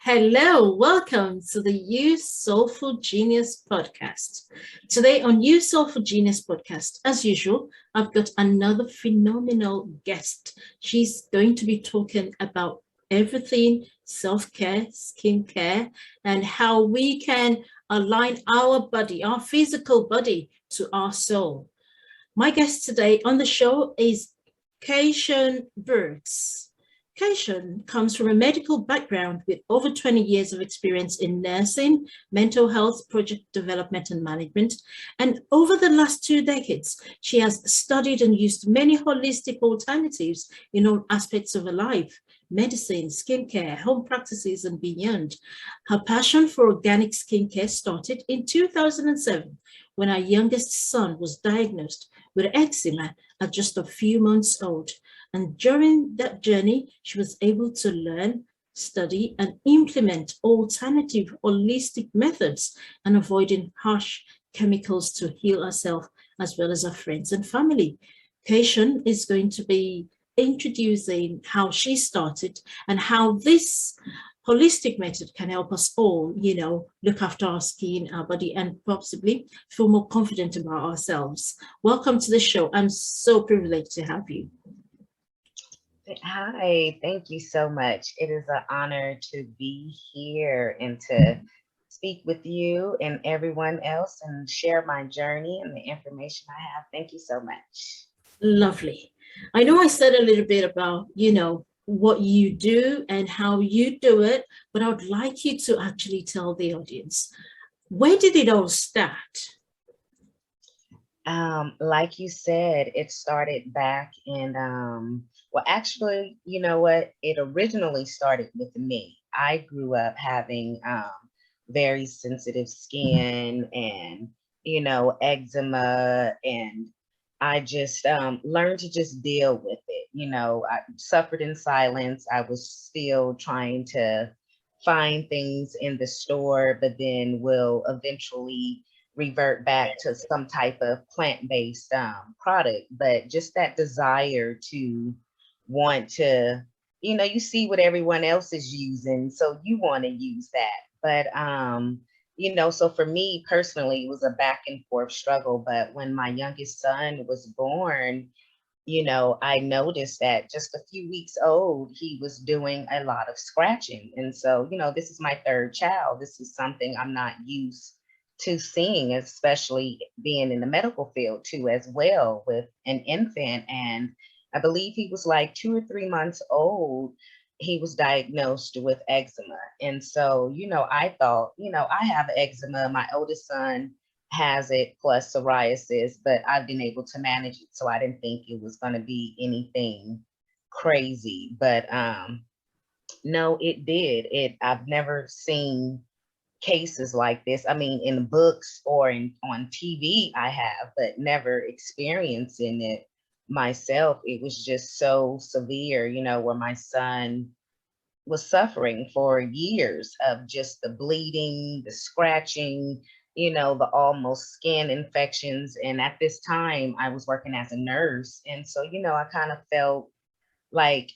Hello, welcome to the You Soulful Genius Podcast. Today on You Soulful Genius Podcast, as usual, I've got another phenomenal guest. She's going to be talking about everything self-care, skincare, and how we can align our body, our physical body, to our soul. My guest today on the show is Kayshaun Brooks. Kayshaun comes from a medical background with over 20 years of experience in nursing, mental health, project development, and management. And over the last 2 decades, she has studied and used many holistic alternatives in all aspects of her life: medicine, skincare, home practices, and beyond. Her passion for organic skincare started in 2007 when her youngest son was diagnosed with eczema at just a few months old. And during that journey, she was able to learn, study, and implement alternative holistic methods and avoiding harsh chemicals to heal herself as well as her friends and family. Kayshaun is going to be introducing how she started and how this holistic method can help us all, look after our skin, our body, and possibly feel more confident about ourselves. Welcome to the show. I'm so privileged to have you. Hi, thank you so much. It is an honor to be here and to speak with you and everyone else and share my journey and the information I have. Thank you so much. Lovely. I know I said a little bit about, what you do and how you do it, but I would like you to actually tell the audience, where did it all start? Like you said, it started back in, well, actually, you know what? It originally started with me. I grew up having very sensitive skin and, eczema, and I just learned to just deal with it. I suffered in silence. I was still trying to find things in the store, but then will eventually revert back to some type of plant-based product. But just that desire to want to, you see what everyone else is using, so you want to use that. But so for me personally, it was a back and forth struggle. But when my youngest son was born, I noticed that just a few weeks old, he was doing a lot of scratching. And so, this is my third child. This is something I'm not used to seeing, especially being in the medical field too, as well, with an infant. And I believe he was like 2 or 3 months old. He was diagnosed with eczema. And so, I thought, I have eczema. My oldest son has it plus psoriasis, but I've been able to manage it. So I didn't think it was going to be anything crazy. But no, it did. I've never seen cases like this. I mean, in books or on TV, I have, but never experiencing it myself. It was just so severe, where my son was suffering for years of just the bleeding, the scratching, the almost skin infections. And at this time, I was working as a nurse. And so, I kind of felt like,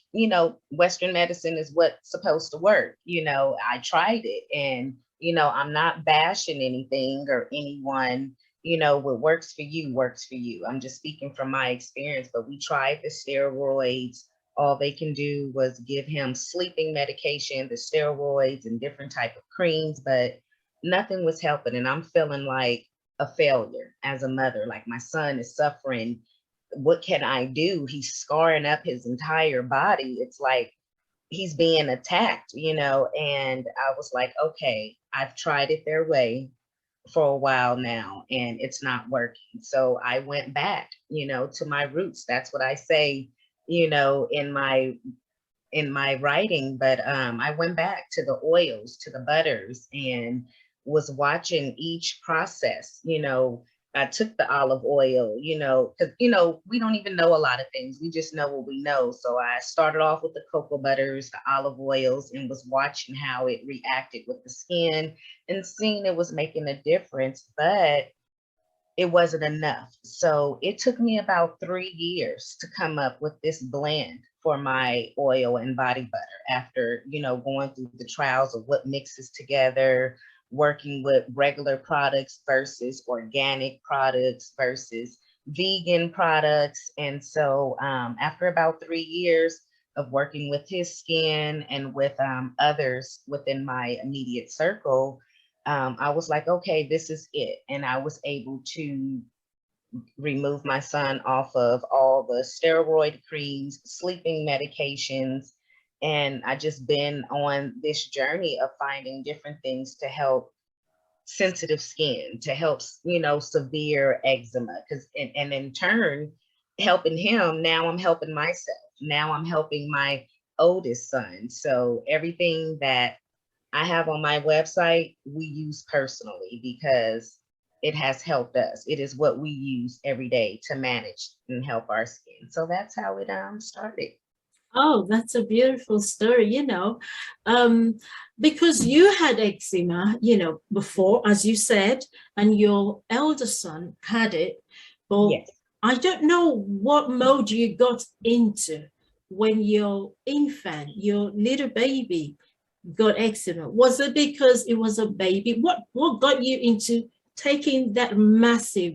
Western medicine is what's supposed to work. I tried it, and, I'm not bashing anything or anyone. What works for you works for you. I'm just speaking from my experience. But we tried the steroids. All they can do was give him sleeping medication, the steroids, and different type of creams, but nothing was helping. And I'm feeling like a failure as a mother. Like, my son is suffering. What can I do? He's scarring up his entire body. It's like he's being attacked, and I was like, okay, I've tried it their way for a while now, and it's not working. So I went back, to my roots. That's what I say, in my writing. But I went back to the oils, to the butters, and was watching each process. I took the olive oil, because we don't even know a lot of things. We just know what we know. So I started off with the cocoa butters, the olive oils, and was watching how it reacted with the skin and seeing it was making a difference. But it wasn't enough. So it took me about 3 years to come up with this blend for my oil and body butter after, going through the trials of what mixes together, working with regular products versus organic products versus vegan products. And so after about 3 years of working with his skin and with others within my immediate circle, I was like, okay, this is it. And I was able to remove my son off of all the steroid creams, sleeping medications. And I just been on this journey of finding different things to help sensitive skin, to help, severe eczema. And in turn, helping him, now I'm helping myself. Now I'm helping my oldest son. So everything that I have on my website, we use personally because it has helped us. It is what we use every day to manage and help our skin. So that's how it started. Oh, that's a beautiful story, um, because you had eczema, before, as you said, and your elder son had it. But Yes. I don't know what mode you got into when your infant, your little baby, got eczema. Was it because it was a baby? What got you into taking that massive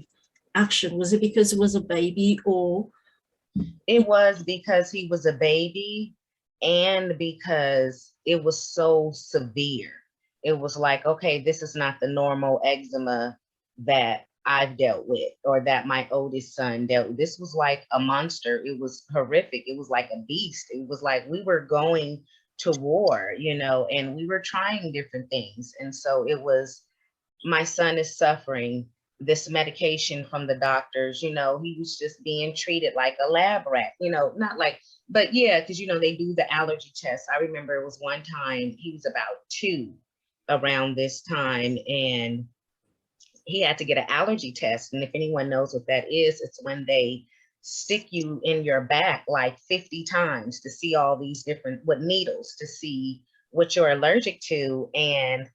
action? Was it because it was a baby, or It was because he was a baby and because it was so severe. It was like, okay, this is not the normal eczema that I've dealt with or that my oldest son dealt with. This was like a monster. It was horrific. It was like a beast. It was like we were going to war, and we were trying different things. And so it was, my son is suffering this medication from the doctors, he was just being treated like a lab rat, not like, but yeah, because, they do the allergy tests. I remember it was one time he was about 2 around this time, and he had to get an allergy test. And if anyone knows what that is, it's when they stick you in your back like 50 times to see all these different, with needles, to see what you're allergic to. And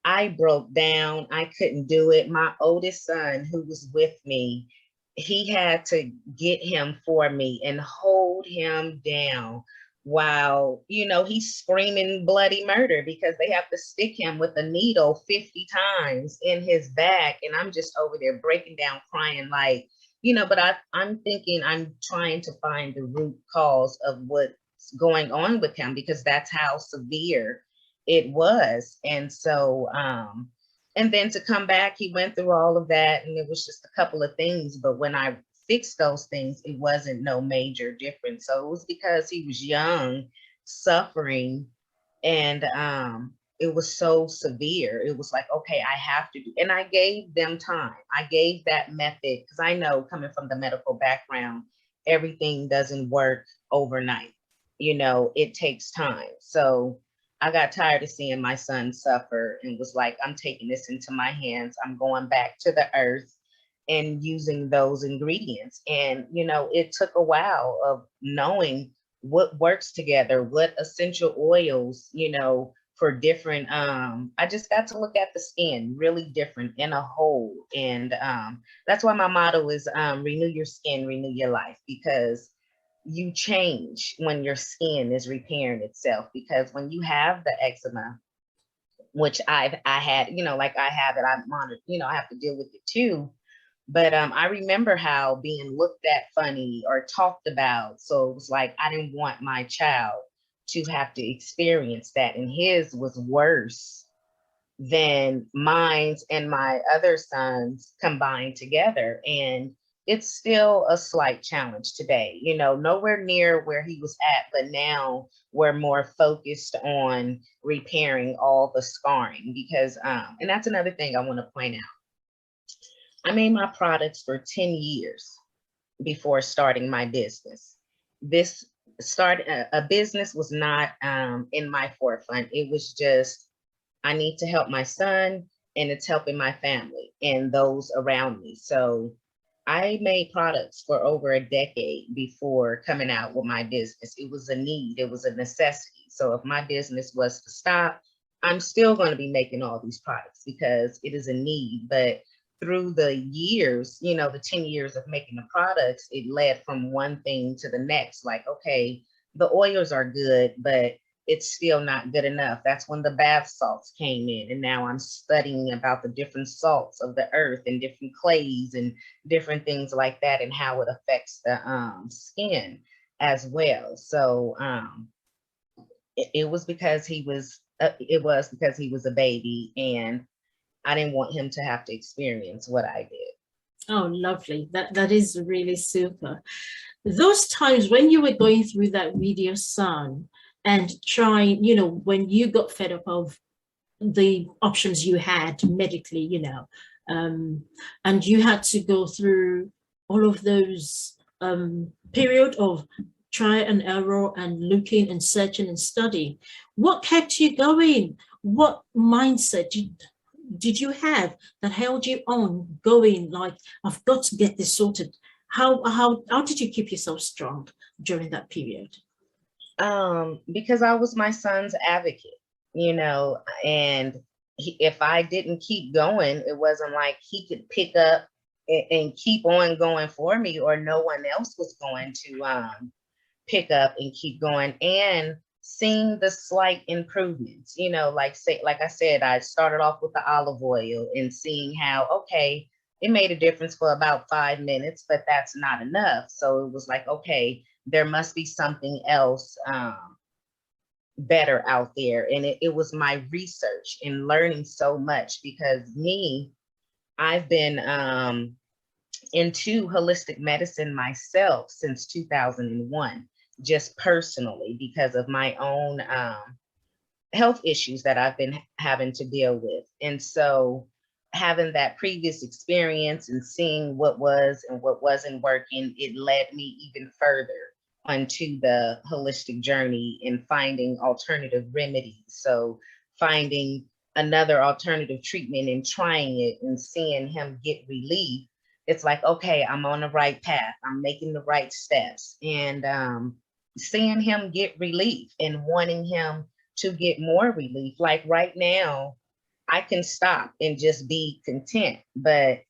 I broke down. I couldn't do it. My oldest son, who was with me, he had to get him for me and hold him down while, he's screaming bloody murder because they have to stick him with a needle 50 times in his back. And I'm just over there breaking down, crying like, but I'm thinking, I'm trying to find the root cause of what's going on with him because that's how severe it was. And so, and then to come back, he went through all of that and it was just a couple of things. But when I fixed those things, it wasn't no major difference. So it was because he was young, suffering, and it was so severe. It was like, okay, I have to do, and I gave them time. I gave that method because I know, coming from the medical background, everything doesn't work overnight. It takes time. So I got tired of seeing my son suffer and was like, I'm taking this into my hands. I'm going back to the earth and using those ingredients. And, it took a while of knowing what works together, what essential oils, for different, I just got to look at the skin really different in a whole. And that's why my motto is renew your skin, renew your life, because you change when your skin is repairing itself. Because when you have the eczema, which I had, like I have it, I'm monitored, I have to deal with it too. But I remember how being looked at funny or talked about. So it was like, I didn't want my child to have to experience that. And his was worse than mine's and my other sons combined together. And it's still a slight challenge today, nowhere near where he was at, but now we're more focused on repairing all the scarring because, and that's another thing I want to point out. I made my products for 10 years before starting my business. This a business was not in my forefront. It was just, I need to help my son and it's helping my family and those around me. So I made products for over a decade before coming out with my business. It was a need, it was a necessity. So if my business was to stop, I'm still going to be making all these products because it is a need. But through the years, the 10 years of making the products, it led from one thing to the next. Like, okay, the oils are good, but it's still not good enough. That's when the bath salts came in. And now I'm studying about the different salts of the earth and different clays and different things like that, and how it affects the skin as well. So it was because he was a baby, and I didn't want him to have to experience what I did. Oh, lovely. That is really super. Those times when you were going through that with your son and trying, when you got fed up of the options you had medically, and you had to go through all of those period of try and error and looking and searching and studying. What kept you going? What mindset did you have that held you on going, like, I've got to get this sorted? How did you keep yourself strong during that period? Because I was my son's advocate, and if I didn't keep going, it wasn't like he could pick up and keep on going for me, or no one else was going to pick up and keep going. And seeing the slight improvements, like I said, I started off with the olive oil and seeing how, okay, it made a difference for about 5 minutes, but that's not enough. So it was like, okay, there must be something else better out there. And it was my research and learning so much, because I've been into holistic medicine myself since 2001, just personally, because of my own health issues that I've been having to deal with. And so having that previous experience and seeing what was and what wasn't working, it led me even further onto the holistic journey and finding alternative remedies. So finding another alternative treatment and trying it and seeing him get relief, it's like, okay, I'm on the right path. I'm making the right steps. And seeing him get relief and wanting him to get more relief. Like right now, I can stop and just be content, but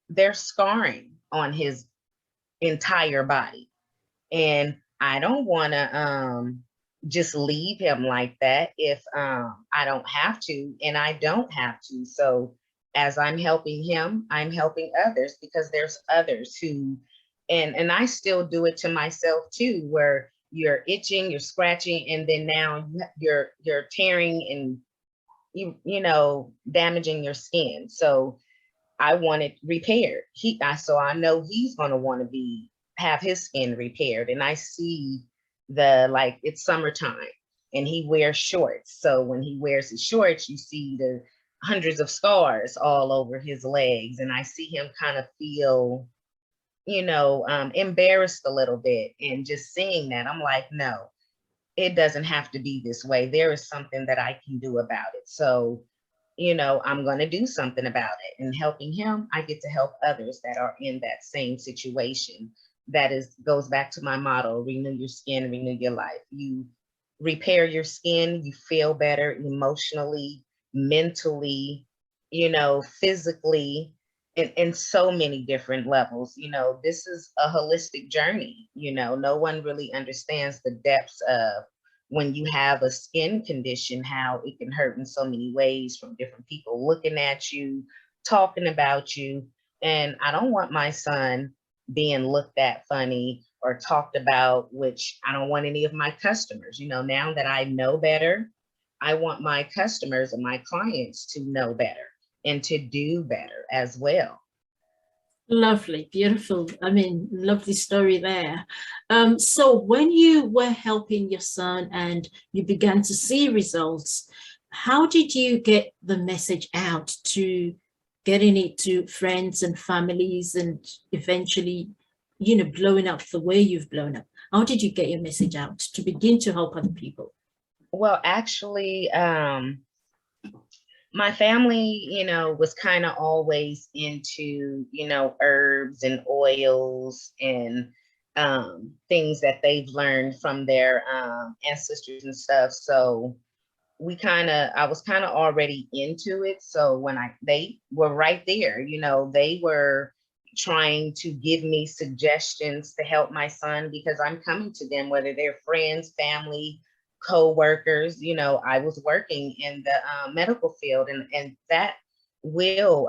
there's scarring on his entire body. And I don't want to just leave him like that if I don't have to, and I don't have to. So as I'm helping him, I'm helping others, because there's others who, and I still do it to myself too, where you're itching, you're scratching, and then now you're tearing and damaging your skin. So I want it repaired. So I know he's going to want to have his skin repaired. And I see it's summertime and he wears shorts. So when he wears his shorts, you see the hundreds of scars all over his legs. And I see him kind of feel, embarrassed a little bit. And just seeing that, I'm like, no, it doesn't have to be this way. There is something that I can do about it. So, I'm going to do something about it. And helping him, I get to help others that are in that same situation. Goes back to my motto: renew your skin, renew your life. You repair your skin, you feel better emotionally, mentally, physically, in so many different levels. This is a holistic journey. No one really understands the depths of when you have a skin condition, how it can hurt in so many ways, from different people looking at you, talking about you. And I don't want my son being looked at funny or talked about, which I don't want any of my customers. Now that I know better, I want my customers and my clients to know better and to do better as well. Lovely, beautiful. I mean, lovely story there. So when you were helping your son and you began to see results, how did you get the message out to getting it to friends and families and eventually, blowing up the way you've blown up? How did you get your message out to begin to help other people? Well, actually, my family, was kind of always into, herbs and oils and things that they've learned from their ancestors and stuff. So I was kind of already into it. So when they were right there, they were trying to give me suggestions to help my son because I'm coming to them, whether they're friends, family, co-workers. I was working in the medical field, and will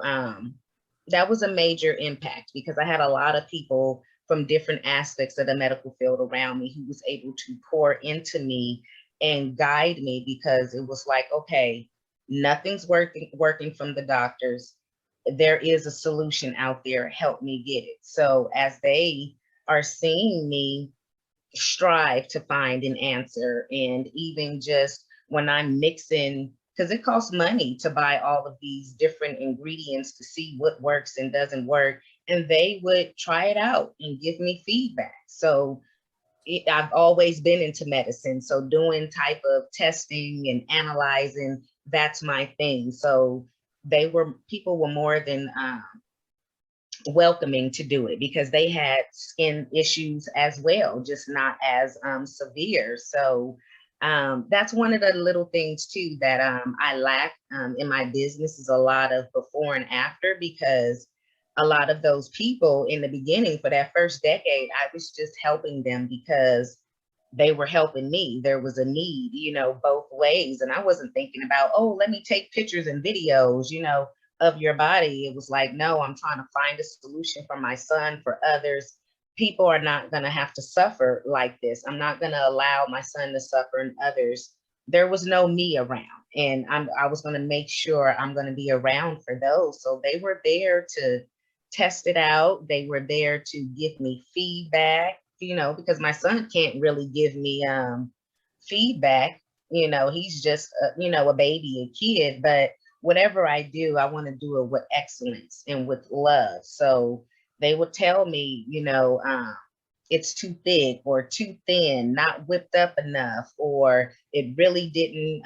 that was a major impact because I had a lot of people from different aspects of the medical field around me who was able to pour into me and guide me, because it was like, okay, nothing's working from the doctors. There is a solution out there. Help me get it. So as they are seeing me strive to find an answer, and even just when I'm mixing, because it costs money to buy all of these different ingredients to see what works and doesn't work, and they would try it out and give me feedback. So I've always been into medicine, so doing type of testing and analyzing, that's my thing. So people were more than welcoming to do it because they had skin issues as well, just not as severe. So that's one of the little things too that I lack in my business, is a lot of before and after, because a lot of those people in the beginning, for that first decade, I was just helping them because they were helping me. There was a need, both ways. And I wasn't thinking about, oh, let me take pictures and videos, of your body. It was like, no, I'm trying to find a solution for my son, for others. People are not going to have to suffer like this. I'm not going to allow my son to suffer, and others. There was no me around, and I was going to make sure I'm going to be around for those. So they were there to test it out. They were there to give me feedback, because my son can't really give me feedback. He's just, a baby, a kid, but whatever I do, I want to do it with excellence and with love. So they would tell me, it's too thick or too thin, not whipped up enough, or it really didn't,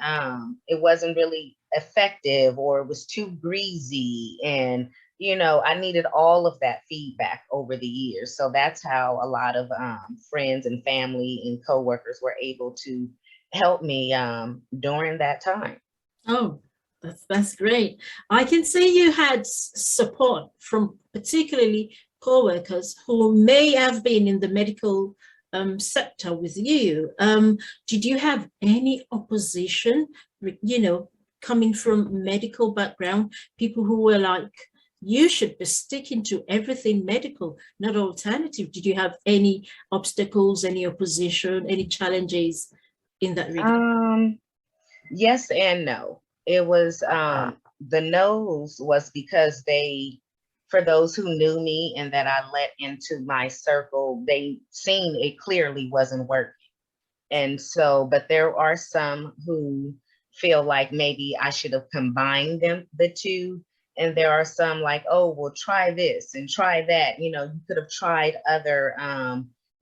it wasn't really effective, or it was too greasy. And, I needed all of that feedback over the years. So that's how a lot of friends and family and coworkers were able to help me during that time. Oh, that's great. I can see you had support from particularly co-workers who may have been in the medical sector with you. Did you have any opposition, coming from medical background, people who were like, you should be sticking to everything medical, not alternative? Did you have any obstacles, any opposition, any challenges in that regard? Yes and no. It was the no's was because for those who knew me and that I let into my circle, they seen it clearly wasn't working. And so, but there are some who feel like maybe I should have combined the two. And there are some like, oh, well, try this and try that. You could have tried other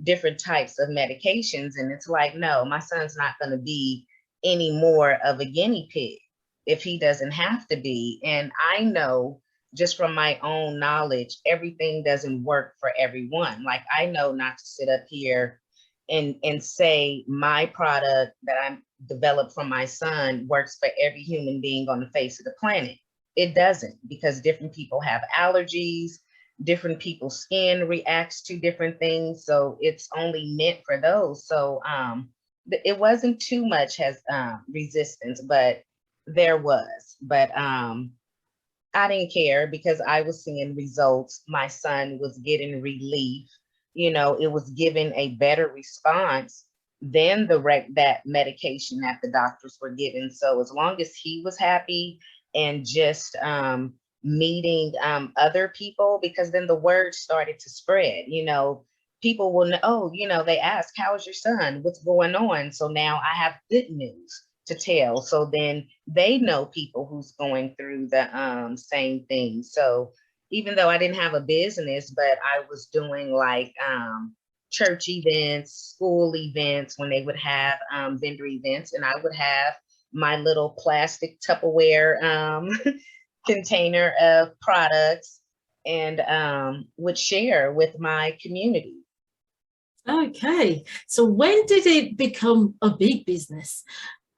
different types of medications. And it's like, no, my son's not going to be any more of a guinea pig if he doesn't have to be. And I know just from my own knowledge, everything doesn't work for everyone. Like, I know not to sit up here and say my product that I'm developed from my son works for every human being on the face of the planet. It doesn't, because different people have allergies, different people's skin reacts to different things. So it's only meant for those. So it wasn't too much as resistance, but there was. But I didn't care because I was seeing results. My son was getting relief. It was giving a better response than that medication that the doctors were giving. So as long as he was happy and just meeting other people, because then the word started to spread. People will know, oh, they ask, how is your son? What's going on? So now I have good news to tell. So then they know people who's going through the same thing. So even though I didn't have a business, but I was doing like church events, school events, when they would have vendor events, and I would have my little plastic Tupperware container of products, and would share with my community. Okay, so when did it become a big business?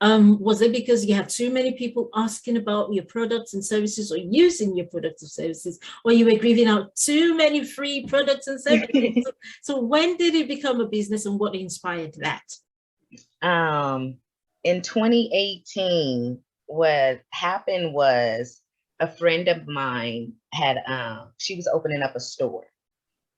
Was it because you had too many people asking about your products and services or using your products and services, or you were giving out too many free products and services? So when did it become a business and what inspired that? In 2018, what happened was a friend of mine had, she was opening up a store,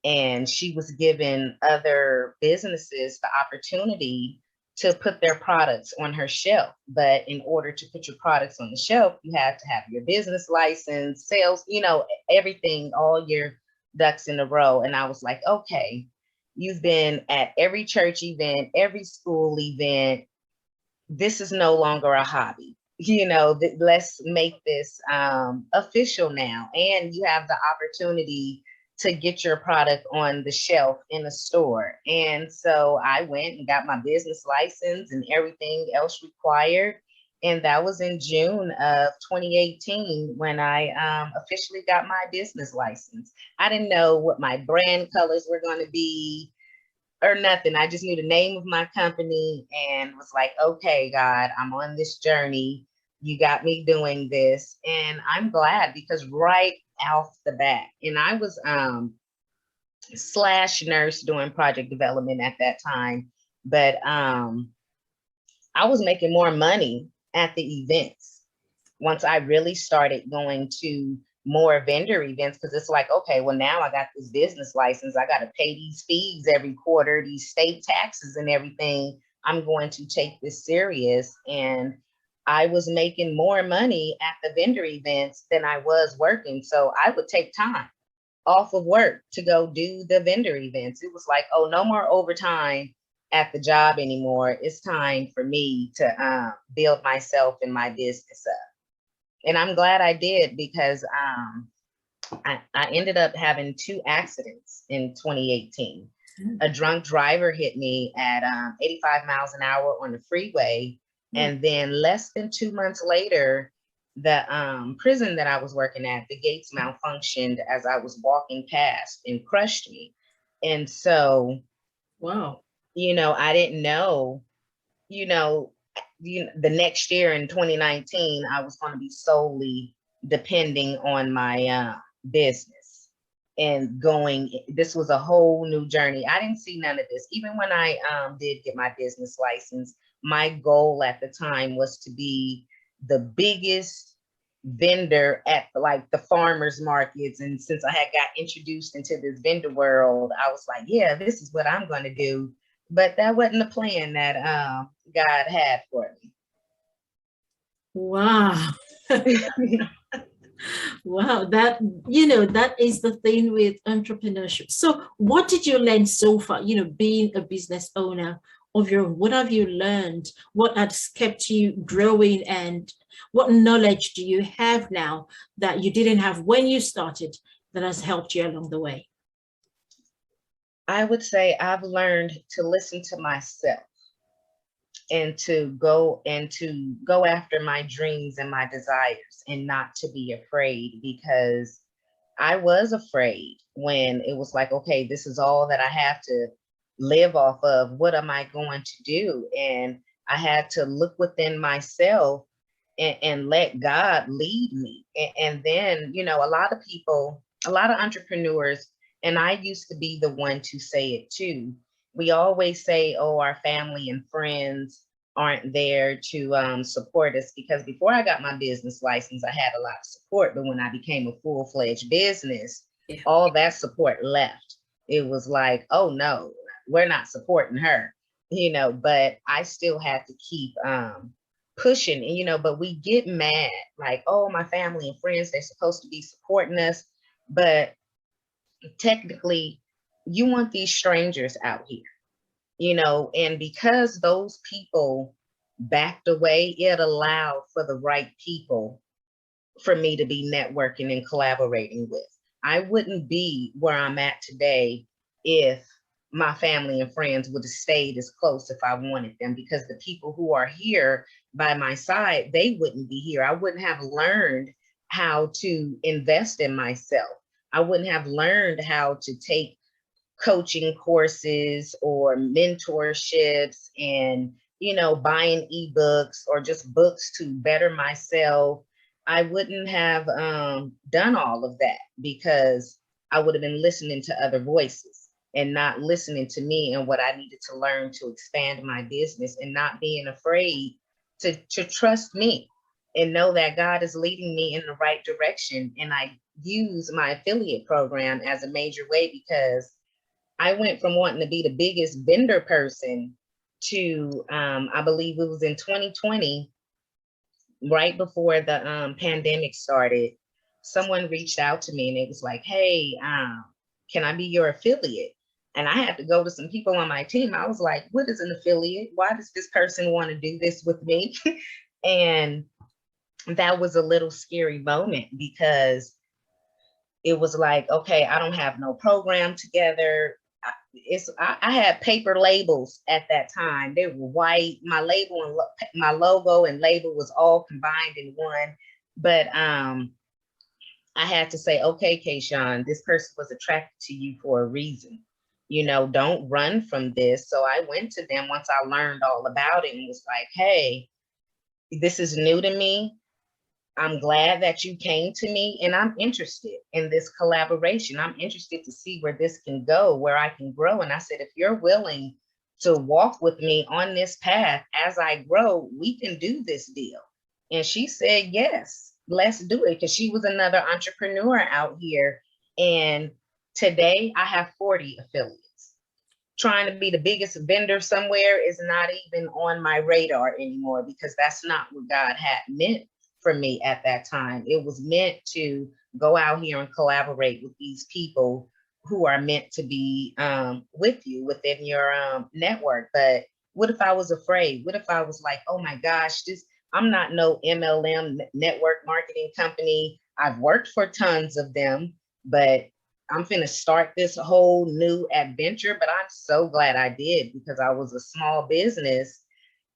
and she was giving other businesses the opportunity to put their products on her shelf. But in order to put your products on the shelf, you have to have your business license, sales, everything, all your ducks in a row. And I was like, okay, you've been at every church event, every school event. This is no longer a hobby. Let's make this official now. And you have the opportunity to get your product on the shelf in a store. And so I went and got my business license and everything else required. And that was in June of 2018 when I officially got my business license. I didn't know what my brand colors were going to be or nothing. I just knew the name of my company and was like, okay, God, I'm on this journey. You got me doing this. And I'm glad, because right off the bat, and I was slash nurse doing project development at that time, but I was making more money at the events once I really started going to more vendor events, because it's like, okay, well, now I got this business license. I got to pay these fees every quarter, these state taxes and everything. I'm going to take this serious. And I was making more money at the vendor events than I was working. So I would take time off of work to go do the vendor events. It was like, oh, no more overtime at the job anymore. It's time for me to build myself and my business up. And I'm glad I did, because I ended up having 2 accidents in 2018. A drunk driver hit me at 85 miles an hour on the freeway. And then less than 2 months later, the prison that I was working at, the gates malfunctioned as I was walking past and crushed me. And so, Wow. I didn't know, the next year in 2019, I was going to be solely depending on my business and this was a whole new journey. I didn't see none of this. Even when I did get my business license, my goal at the time was to be the biggest vendor at like the farmers markets. And since I had got introduced into this vendor world, I was like, yeah, this is what I'm going to do. But that wasn't the plan that God had for me. Wow. Wow, that is the thing with entrepreneurship. So what did you learn so far, being a business owner of your own? What have you learned? What has kept you growing? And what knowledge do you have now that you didn't have when you started that has helped you along the way? I would say I've learned to listen to myself and to go after my dreams and my desires, and not to be afraid, because I was afraid when it was like, okay, this is all that I have to live off of. What am I going to do? And I had to look within myself and let God lead me. And then, a lot of people, a lot of entrepreneurs, and I used to be the one to say it too. We always say, oh, our family and friends aren't there to support us, because before I got my business license, I had a lot of support. But when I became a full-fledged business, all that support left. It was like, oh no, we're not supporting her, but I still had to keep pushing, but we get mad like, oh, my family and friends, they're supposed to be supporting us. But technically, you want these strangers out here, and because those people backed away, it allowed for the right people for me to be networking and collaborating with. I wouldn't be where I'm at today if my family and friends would have stayed as close if I wanted them, because the people who are here by my side, they wouldn't be here. I wouldn't have learned how to invest in myself. I wouldn't have learned how to take coaching courses or mentorships and buying ebooks or just books to better myself, I wouldn't have done all of that, because I would have been listening to other voices and not listening to me and what I needed to learn to expand my business, and not being afraid to trust me and know that God is leading me in the right direction. And I use my affiliate program as a major way, because I went from wanting to be the biggest vendor person to, I believe it was in 2020, right before the pandemic started. Someone reached out to me and it was like, hey, can I be your affiliate? And I had to go to some people on my team. I was like, what is an affiliate? Why does this person want to do this with me? And that was a little scary moment, because it was like, okay, I don't have no program together. I had paper labels at that time. They were white. My label and my logo and label was all combined in one. But I had to say, okay, Kayshaun, this person was attracted to you for a reason. Don't run from this. So I went to them once I learned all about it and was like, hey, this is new to me. I'm glad that you came to me, and I'm interested in this collaboration. I'm interested to see where this can go, where I can grow. And I said, if you're willing to walk with me on this path as I grow, we can do this deal. And she said, yes, let's do it. Because she was another entrepreneur out here. And today I have 40 affiliates. Trying to be the biggest vendor somewhere is not even on my radar anymore, because that's not what God had meant for me at that time. It was meant to go out here and collaborate with these people who are meant to be with you within your network. But what if I was afraid? What if I was like, oh my gosh, I'm not no MLM network marketing company. I've worked for tons of them, but I'm finna start this whole new adventure. But I'm so glad I did, because I was a small business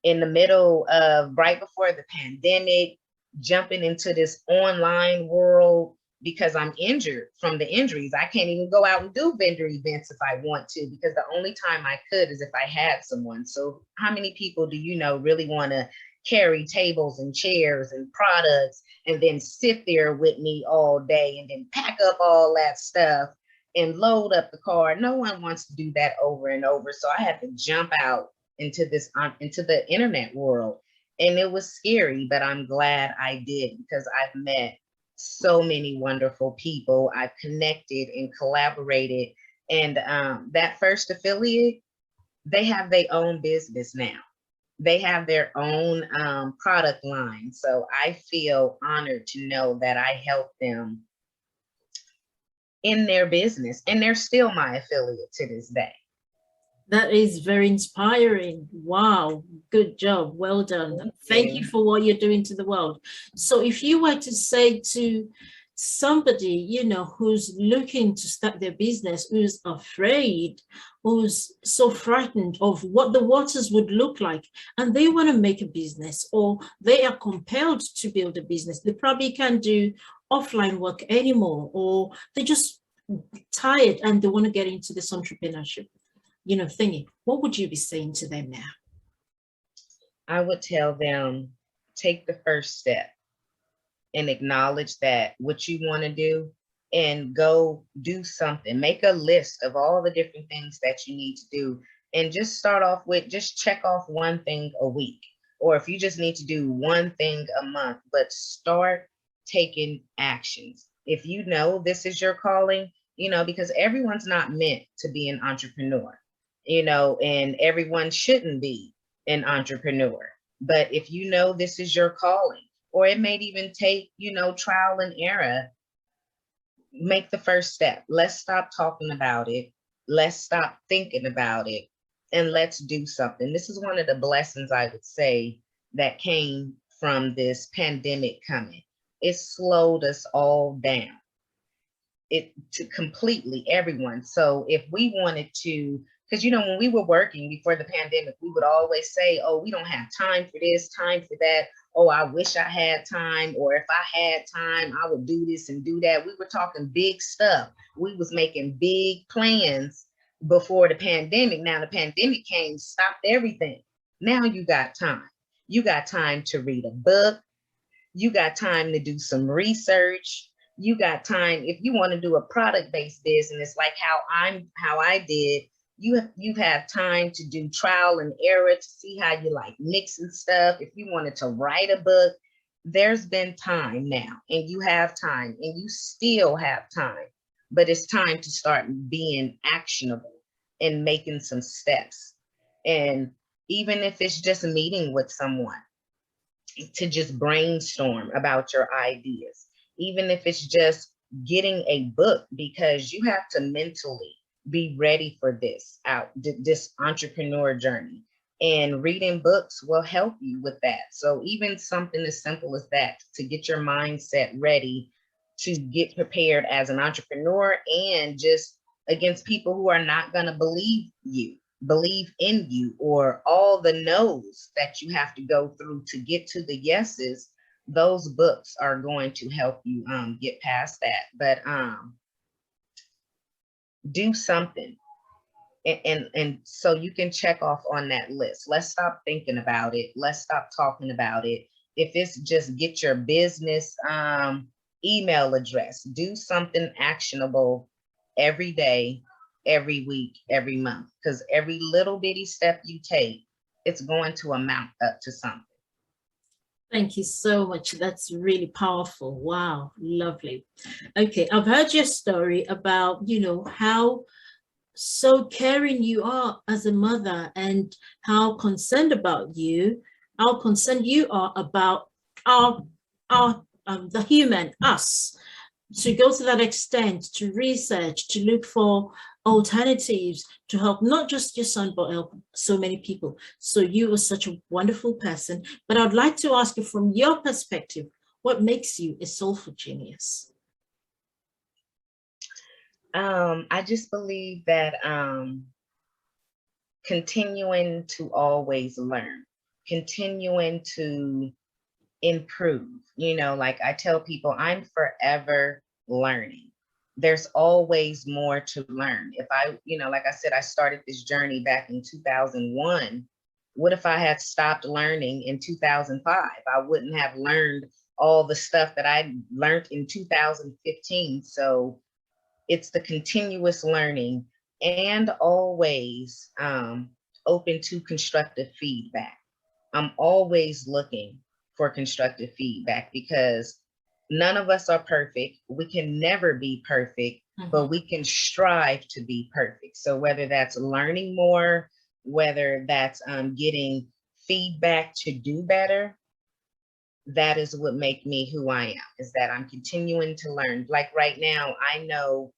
in the middle of right before the pandemic, jumping into this online world, because I'm injured from the injuries. I can't even go out and do vendor events if I want to, because the only time I could is if I had someone. So how many people do you know really want to carry tables and chairs and products and then sit there with me all day and then pack up all that stuff and load up the car? No one wants to do that over and over. So I had to jump out into the internet world. And it was scary, but I'm glad I did, because I've met so many wonderful people. I've connected and collaborated. And that first affiliate, they have their own business now. They have their own product line. So I feel honored to know that I helped them in their business. And they're still my affiliate to this day. That is very inspiring. Wow, good job. Well done. Thank you for what you're doing to the world. So if you were to say to somebody, who's looking to start their business, who's afraid, who's so frightened of what the waters would look like, and they want to make a business, or they are compelled to build a business, they probably can't do offline work anymore, or they're just tired and they want to get into this entrepreneurship thingy, what would you be saying to them now? I would tell them, take the first step and acknowledge that what you want to do, and go do something. Make a list of all the different things that you need to do, and just start off with just check off one thing a week. Or if you just need to do one thing a month, but start taking actions. If you know this is your calling, because everyone's not meant to be an entrepreneur. And everyone shouldn't be an entrepreneur. But if you know this is your calling, or it may even take, trial and error, make the first step. Let's stop talking about it. Let's stop thinking about it, and let's do something. This is one of the blessings, I would say, that came from this pandemic coming. It slowed us all down. To completely everyone. So if we wanted to, because when we were working before the pandemic, we would always say, oh, we don't have time for this, time for that. Oh, I wish I had time. Or if I had time, I would do this and do that. We were talking big stuff. We was making big plans before the pandemic. Now the pandemic came, stopped everything. Now you got time. You got time to read a book. You got time to do some research. You got time if you want to do a product-based business like how I did. You have time to do trial and error to see how you like mixing stuff. If you wanted to write a book, there's been time now, and you have time, and you still have time, but it's time to start being actionable and making some steps. And even if it's just meeting with someone to just brainstorm about your ideas, even if it's just getting a book, because you have to mentally be ready for this entrepreneur journey. And reading books will help you with that. So even something as simple as that, to get your mindset ready to get prepared as an entrepreneur, and just against people who are not going to believe in you, or all the no's that you have to go through to get to the yeses. Those books are going to help you get past that. But do something, and so you can check off on that list. Let's stop thinking about it. Let's stop talking about it. If it's just get your business email address, do something actionable every day, every week, every month, because every little bitty step you take, it's going to amount up to something. Thank you so much. That's really powerful. Wow, lovely. Okay, I've heard your story about, how so caring you are as a mother, and how concerned you are about the human, us, to go to that extent, to research, to look for alternatives to help not just your son, but help so many people. So you are such a wonderful person. But I'd like to ask you, from your perspective, what makes you a soulful genius? I just believe that continuing to always learn, continuing to improve. Like I tell people, I'm forever learning. There's always more to learn. If like I said, I started this journey back in 2001. What if I had stopped learning in 2005? I wouldn't have learned all the stuff that I learned in 2015. So it's the continuous learning, and always open to constructive feedback. I'm always looking for constructive feedback, because none of us are perfect. We can never be perfect, but we can strive to be perfect. So whether that's learning more, whether that's getting feedback to do better, that is what makes me who I am, is that I'm continuing to learn. Like right now, I know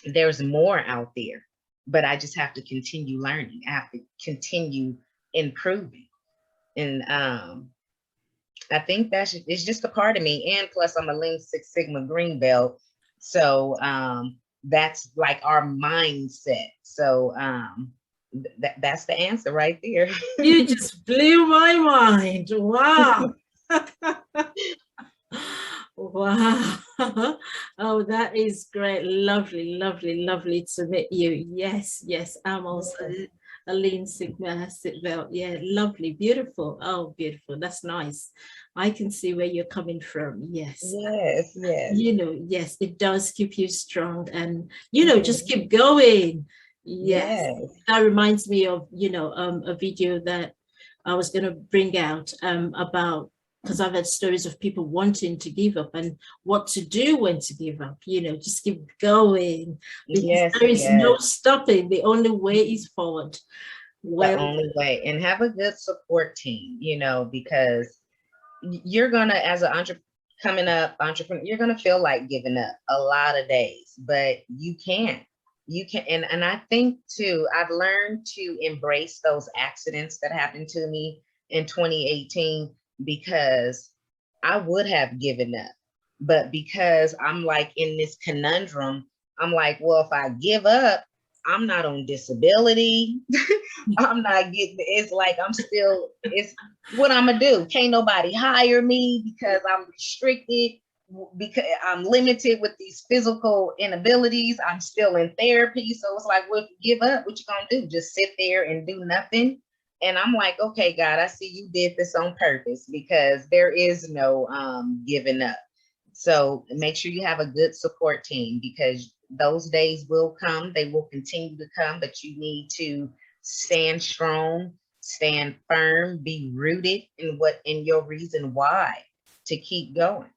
there's more out there, but I just have to continue learning. I have to continue improving. And I think it's just a part of me. And plus I'm a Lean Six Sigma green belt. So that's like our mindset. So that's the answer right there. You just blew my mind. Wow. Wow. Oh, that is great. Lovely, lovely, lovely to meet you. Yes, I'm also a Lean Sigma belt. Yeah, lovely, beautiful. Oh, beautiful. That's nice. I can see where you're coming from. Yes. Yes. Yes, it does keep you strong, and just keep going. Yes. That reminds me of a video that I was going to bring out about, because I've had stories of people wanting to give up and what to do when to give up. Just keep going, because there is no stopping. The only way is forward. The only way. And have a good support team, because you're gonna, as an entrepreneur, you're gonna feel like giving up a lot of days, but you can. And I think too, I've learned to embrace those accidents that happened to me in 2018, because I would have given up. But because I'm like in this conundrum, I'm like, well, if I give up, I'm not on disability. I'm not getting, it's like it's what I'm gonna do. Can't nobody hire me because I'm restricted, because I'm limited with these physical inabilities. I'm still in therapy. So it's like, well, if you give up, what you gonna do? Just sit there and do nothing? And I'm like, okay, God, I see you did this on purpose, because there is no giving up. So make sure you have a good support team, because those days will come. They will continue to come, but you need to stand strong, stand firm, be rooted in your reason why to keep going.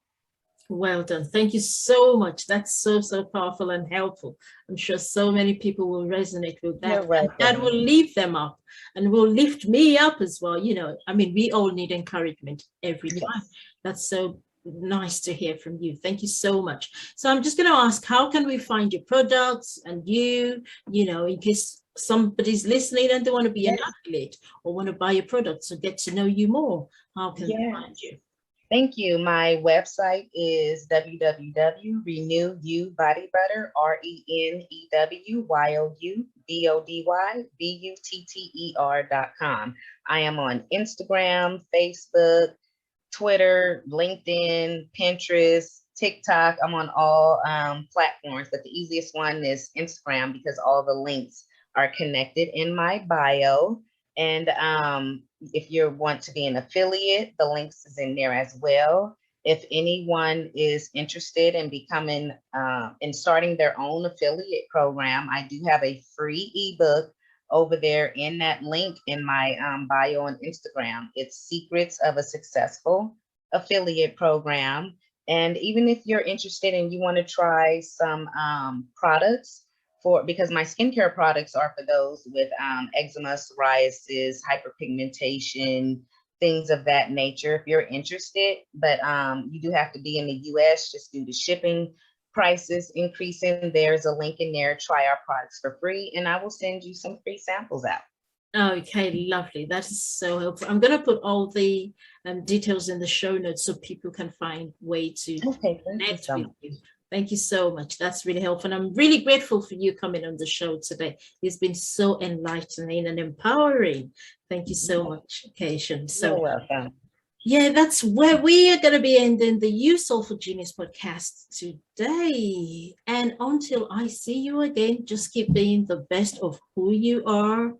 Well done. Thank you so much. That's so, so powerful and helpful. I'm sure so many people will resonate with that. You're And that welcome. will lift them up and will lift me up as well. You know, I mean, we all need encouragement every time. Yes. That's so nice to hear from you. Thank you so much. So I'm just going to ask, how can we find your products and you know, in case somebody's listening and they want to be an Yes. athlete or want to buy your products or get to know you more? How can they find Yes. you? Thank you. My website is www.renewyoubody butter, RenewYouBodyButter.com. I am on Instagram, Facebook, Twitter, LinkedIn, Pinterest, TikTok. I'm on all platforms, but the easiest one is Instagram, because all the links are connected in my bio. And if you want to be an affiliate, the links is in there as well. If anyone is interested in becoming in starting their own affiliate program, I do have a free ebook over there in that link in my bio on Instagram. It's Secrets of a Successful Affiliate Program. And even if you're interested and you want to try some products because my skincare products are for those with eczema, psoriasis, hyperpigmentation, things of that nature. If you're interested, but you do have to be in the US just due to shipping prices increasing, there's a link in there. Try our products for free, and I will send you some free samples out. Okay, lovely. That is so helpful. I'm going to put all the details in the show notes so people can find way to Okay, thank you connect so with much. you. Thank you so much. That's really helpful. And I'm really grateful for you coming on the show today. It's been so enlightening and empowering. Thank you so much, Kayshaun. You're So welcome. yeah, that's where we are going to be ending the You Soulful Genius podcast today. And until I see you again, just keep being the best of who you are